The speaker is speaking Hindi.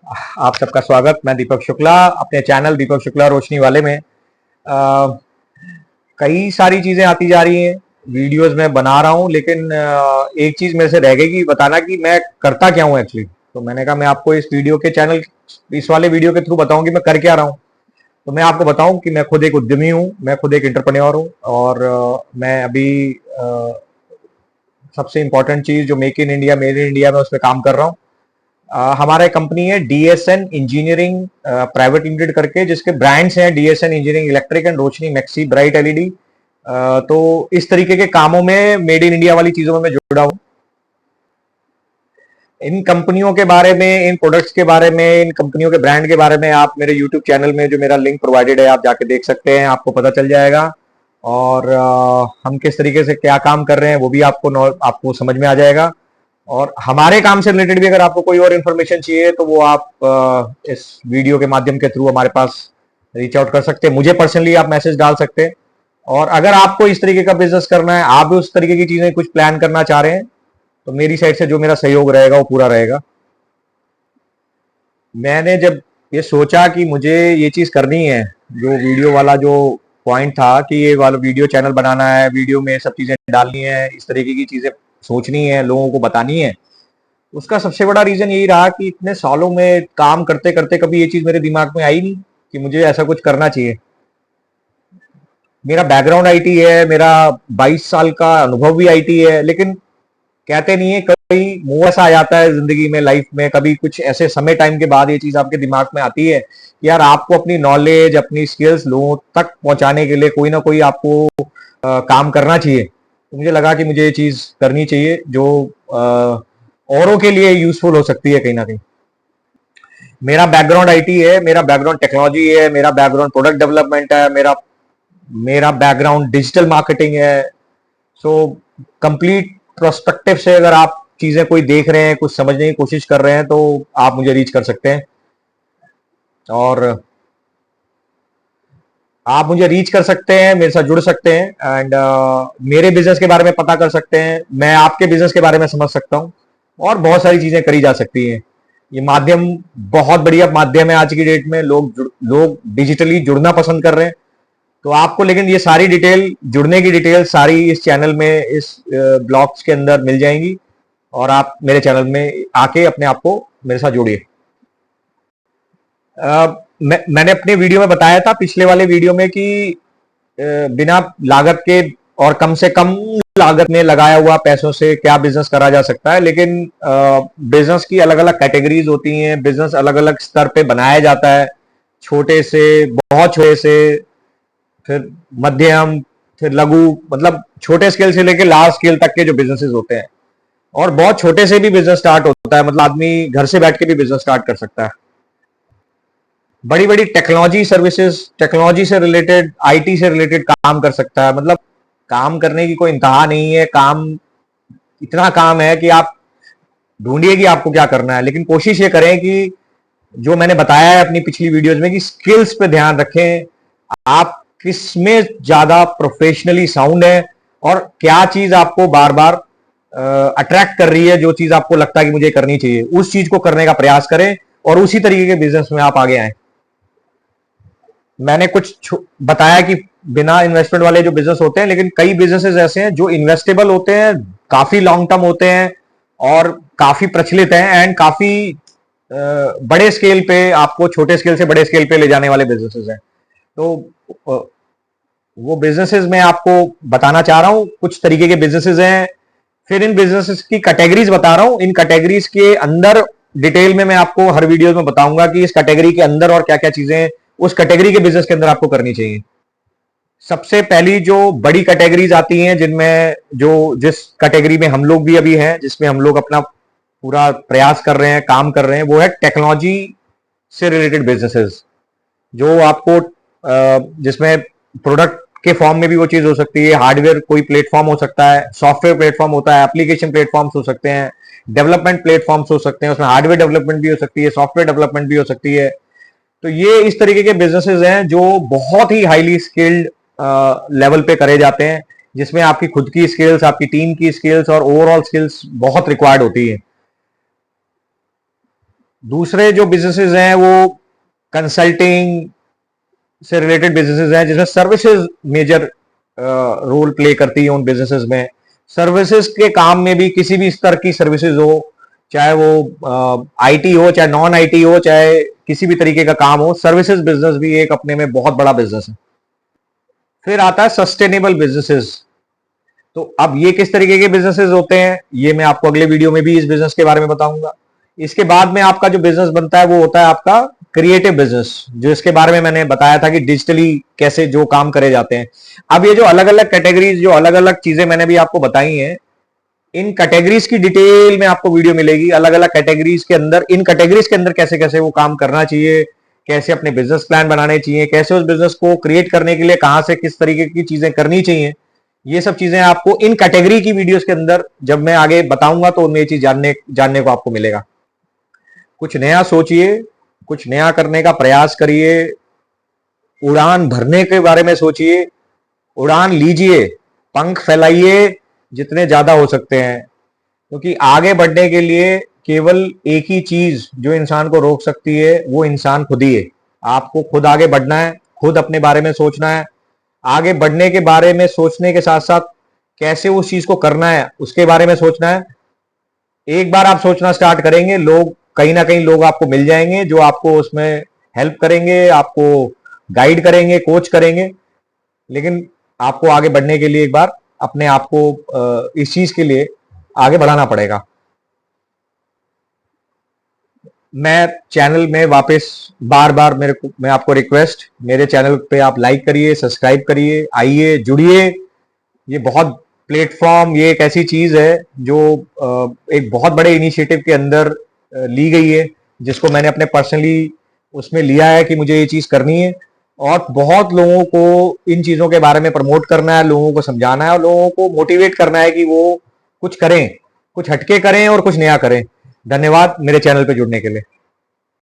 आप सबका स्वागत। मैं दीपक शुक्ला अपने चैनल दीपक शुक्ला रोशनी वाले में कई सारी चीजें आती जा रही हैं। वीडियोस मैं बना रहा हूं, लेकिन एक चीज मेरे से रह गई कि बताना कि मैं करता क्या हूं एक्चुअली। तो मैंने कहा मैं आपको इस वाले वीडियो के थ्रू बताऊं कि मैं कर क्या रहा हूं। तो मैं आपको बताऊं कि मैं खुद एक उद्यमी हूं, मैं खुद एक एंटरप्रेन्योर हूं। और मैं अभी सबसे इंपॉर्टेंट चीज जो मेड इन इंडिया में उस पर काम कर रहा हूं। हमारा एक कंपनी है डीएसएन इंजीनियरिंग प्राइवेट लिमिटेड करके, जिसके ब्रांड्स हैं DSN engineering electric and Roshni maxi bright LED. तो इस तरीके के कामों में, मेड इन इंडिया वाली चीजों में मैं जुड़ा हूं। इन कंपनियों के बारे में, इन प्रोडक्ट्स के बारे में, इन कंपनियों के ब्रांड के बारे में आप मेरे यूट्यूब चैनल में जो मेरा लिंक प्रोवाइडेड है, आप जाके देख सकते हैं, आपको पता चल जाएगा। और हम किस तरीके से क्या काम कर रहे हैं वो भी आपको समझ में आ जाएगा। और हमारे काम से रिलेटेड भी अगर आपको कोई और इन्फॉर्मेशन चाहिए तो वो आप इस वीडियो के माध्यम के थ्रू हमारे पास रीच आउट कर सकते हैं। मुझे पर्सनली आप मैसेज डाल सकते हैं। और अगर आपको इस तरीके का बिजनेस करना है, आप भी उस तरीके की चीजें कुछ प्लान करना चाह रहे हैं, तो मेरी साइड से जो मेरा सहयोग रहेगा वो पूरा रहेगा। मैंने जब ये सोचा कि मुझे ये चीज करनी है, जो वीडियो वाला जो पॉइंट था कि ये वाला वीडियो चैनल बनाना है, वीडियो में सब चीजें डालनी है, इस तरीके की चीजें सोचनी है, लोगों को बतानी है, उसका सबसे बड़ा रीजन यही रहा कि इतने सालों में काम करते करते कभी ये चीज मेरे दिमाग में आई नहीं कि मुझे ऐसा कुछ करना चाहिए। मेरा बैकग्राउंड आईटी है, मेरा 22 साल का अनुभव भी आईटी है, लेकिन कहते नहीं है, कभी मुंह ऐसा आ जाता है जिंदगी में, लाइफ में कभी कुछ ऐसे समय टाइम के बाद ये चीज आपके दिमाग में आती है कि यार आपको अपनी नॉलेज, अपनी स्किल्स लोगों तक पहुंचाने के लिए कोई ना कोई आपको काम करना चाहिए। तो मुझे लगा कि मुझे ये चीज करनी चाहिए जो औरों के लिए यूजफुल हो सकती है कहीं ना कहीं। मेरा बैकग्राउंड आईटी है, मेरा बैकग्राउंड टेक्नोलॉजी है, मेरा बैकग्राउंड प्रोडक्ट डेवलपमेंट है, मेरा मेरा बैकग्राउंड डिजिटल मार्केटिंग है। सो कंप्लीट प्रोस्पेक्टिव से अगर आप चीजें कोई देख रहे हैं, कुछ समझने की कोशिश कर रहे हैं, तो आप मुझे रीच कर सकते हैं। और आप मुझे रीच कर सकते हैं, मेरे साथ जुड़ सकते हैं, एंड मेरे बिजनेस के बारे में पता कर सकते हैं, मैं आपके बिजनेस के बारे में समझ सकता हूं, और बहुत सारी चीजें करी जा सकती हैं। ये माध्यम बहुत बढ़िया माध्यम है। आज की डेट में लोग डिजिटली जुड़ना पसंद कर रहे हैं। तो आपको लेकिन ये सारी डिटेल, जुड़ने की डिटेल सारी इस चैनल में, इस ब्लॉग्स के अंदर मिल जाएंगी, और आप मेरे चैनल में आके अपने आप को मेरे साथ जोड़िए। मैंने अपने वीडियो में बताया था, पिछले वाले वीडियो में, कि बिना लागत के और कम से कम लागत में लगाया हुआ पैसों से क्या बिजनेस करा जा सकता है। लेकिन बिजनेस की अलग अलग कैटेगरीज होती हैं, बिजनेस अलग अलग स्तर पे बनाया जाता है, छोटे से, बहुत छोटे से, फिर मध्यम, फिर लघु, मतलब छोटे स्केल से लेकर लार्ज स्केल तक के जो बिजनेसेस होते हैं। और बहुत छोटे से भी बिजनेस स्टार्ट होता है, मतलब आदमी घर से बैठ के भी बिजनेस स्टार्ट कर सकता है। बड़ी बड़ी टेक्नोलॉजी सर्विसेज, टेक्नोलॉजी से रिलेटेड, आईटी से रिलेटेड काम कर सकता है। मतलब काम करने की कोई इंतहा नहीं है। काम, इतना काम है कि आप ढूंढिए कि आपको क्या करना है, लेकिन कोशिश ये करें कि जो मैंने बताया है अपनी पिछली वीडियोस में, कि स्किल्स पे ध्यान रखें। आप किसमें ज्यादा प्रोफेशनली साउंड है, और क्या चीज आपको बार बार अट्रैक्ट कर रही है, जो चीज आपको लगता है कि मुझे करनी चाहिए, उस चीज को करने का प्रयास करें, और उसी तरीके के बिजनेस में आप आगे आए। मैंने कुछ बताया कि बिना इन्वेस्टमेंट वाले जो बिजनेस होते हैं, लेकिन कई बिजनेसेस ऐसे हैं जो इन्वेस्टेबल होते हैं, काफी लॉन्ग टर्म होते हैं, और काफी प्रचलित हैं, एंड काफी बड़े स्केल पे, आपको छोटे स्केल से बड़े स्केल पे ले जाने वाले बिजनेसेस हैं। तो वो बिजनेसेस मैं आपको बताना चाह रहा हूं, कुछ तरीके के बिजनेसेस हैं। फिर इन बिजनेसेस की कैटेगरीज बता रहा हूं। इन कैटेगरीज के अंदर डिटेल में मैं आपको हर वीडियो में बताऊंगा कि इस कैटेगरी के अंदर और क्या क्या चीजें उस कैटेगरी के बिजनेस के अंदर आपको करनी चाहिए। सबसे पहली जो बड़ी कैटेगरीज आती हैं, जिनमें जो जिस कैटेगरी में हम लोग भी अभी हैं, जिसमें हम लोग अपना पूरा प्रयास कर रहे हैं, काम कर रहे हैं, वो है टेक्नोलॉजी से रिलेटेड बिजनेसेस। जो आपको जिसमें प्रोडक्ट के फॉर्म में भी वो चीज हो सकती है, हार्डवेयर कोई प्लेटफॉर्म हो सकता है, सॉफ्टवेयर प्लेटफॉर्म होता है, एप्लीकेशन प्लेटफॉर्म्स हो सकते हैं, डेवलपमेंट प्लेटफॉर्म्स हो सकते हैं, उसमें हार्डवेयर डेवलपमेंट भी हो सकती है, सॉफ्टवेयर डेवलपमेंट भी हो सकती है। तो ये इस तरीके के बिजनेसेस हैं जो बहुत ही हाईली स्किल्ड लेवल पे करे जाते हैं, जिसमें आपकी खुद की स्किल्स, आपकी टीम की स्किल्स और ओवरऑल स्किल्स बहुत रिक्वायर्ड होती है। दूसरे जो बिजनेसेस हैं वो कंसल्टिंग से रिलेटेड बिजनेसेस हैं, जिसमें सर्विसेज मेजर रोल प्ले करती है उन बिजनेसेस में। सर्विसेज के काम में भी किसी भी स्तर की सर्विसेज हो, चाहे वो आईटी हो, चाहे नॉन आईटी हो, चाहे किसी भी तरीके का काम हो, सर्विसेज बिजनेस भी एक अपने में बहुत बड़ा बिजनेस है। फिर आता है सस्टेनेबल बिजनेसेस। तो अब ये किस तरीके के बिजनेसेस होते हैं, ये मैं आपको अगले वीडियो में भी इस बिजनेस के बारे में बताऊंगा। इसके बाद में आपका जो बिजनेस बनता है वो होता है आपका क्रिएटिव बिजनेस, जो इसके बारे में मैंने बताया था कि डिजिटली कैसे जो काम करे जाते हैं। अब ये जो अलग अलग कैटेगरीज, जो अलग अलग चीजें मैंने भी आपको बताई हैं, इन कैटेगरीज की डिटेल में आपको वीडियो मिलेगी। अलग अलग कैटेगरीज के अंदर, इन कैटेगरीज के अंदर कैसे कैसे वो काम करना चाहिए, कैसे अपने बिजनेस प्लान बनाने चाहिए, कैसे उस बिजनेस को क्रिएट करने के लिए कहां से किस तरीके की चीजें करनी चाहिए, ये सब चीजें आपको इन कैटेगरी की वीडियोस के अंदर जब मैं आगे बताऊंगा तो उनमें ये चीज जानने को आपको मिलेगा। कुछ नया सोचिए, कुछ नया करने का प्रयास करिए, उड़ान भरने के बारे में सोचिए, उड़ान लीजिए, पंख फैलाइए जितने ज्यादा हो सकते हैं, क्योंकि आगे बढ़ने के लिए केवल एक ही चीज जो इंसान को रोक सकती है वो इंसान खुद ही है। आपको खुद आगे बढ़ना है, खुद अपने बारे में सोचना है। आगे बढ़ने के बारे में सोचने के साथ साथ कैसे उस चीज को करना है उसके बारे में सोचना है। एक बार आप सोचना स्टार्ट करेंगे, लोग कहीं ना कहीं लोग आपको मिल जाएंगे जो आपको उसमें हेल्प करेंगे, आपको गाइड करेंगे, कोच करेंगे। लेकिन आपको आगे बढ़ने के लिए एक बार अपने आप को इस चीज के लिए आगे बढ़ाना पड़ेगा। मैं चैनल में वापस बार बार मैं आपको रिक्वेस्ट, मेरे चैनल पे आप लाइक करिए, सब्सक्राइब करिए, आइए जुड़िए। ये बहुत प्लेटफॉर्म, ये एक ऐसी चीज है जो एक बहुत बड़े इनिशिएटिव के अंदर ली गई है, जिसको मैंने अपने पर्सनली उसमें लिया है कि मुझे ये चीज करनी है और बहुत लोगों को इन चीजों के बारे में प्रमोट करना है, लोगों को समझाना है और लोगों को मोटिवेट करना है कि वो कुछ करें, कुछ हटके करें और कुछ नया करें। धन्यवाद मेरे चैनल पे जुड़ने के लिए।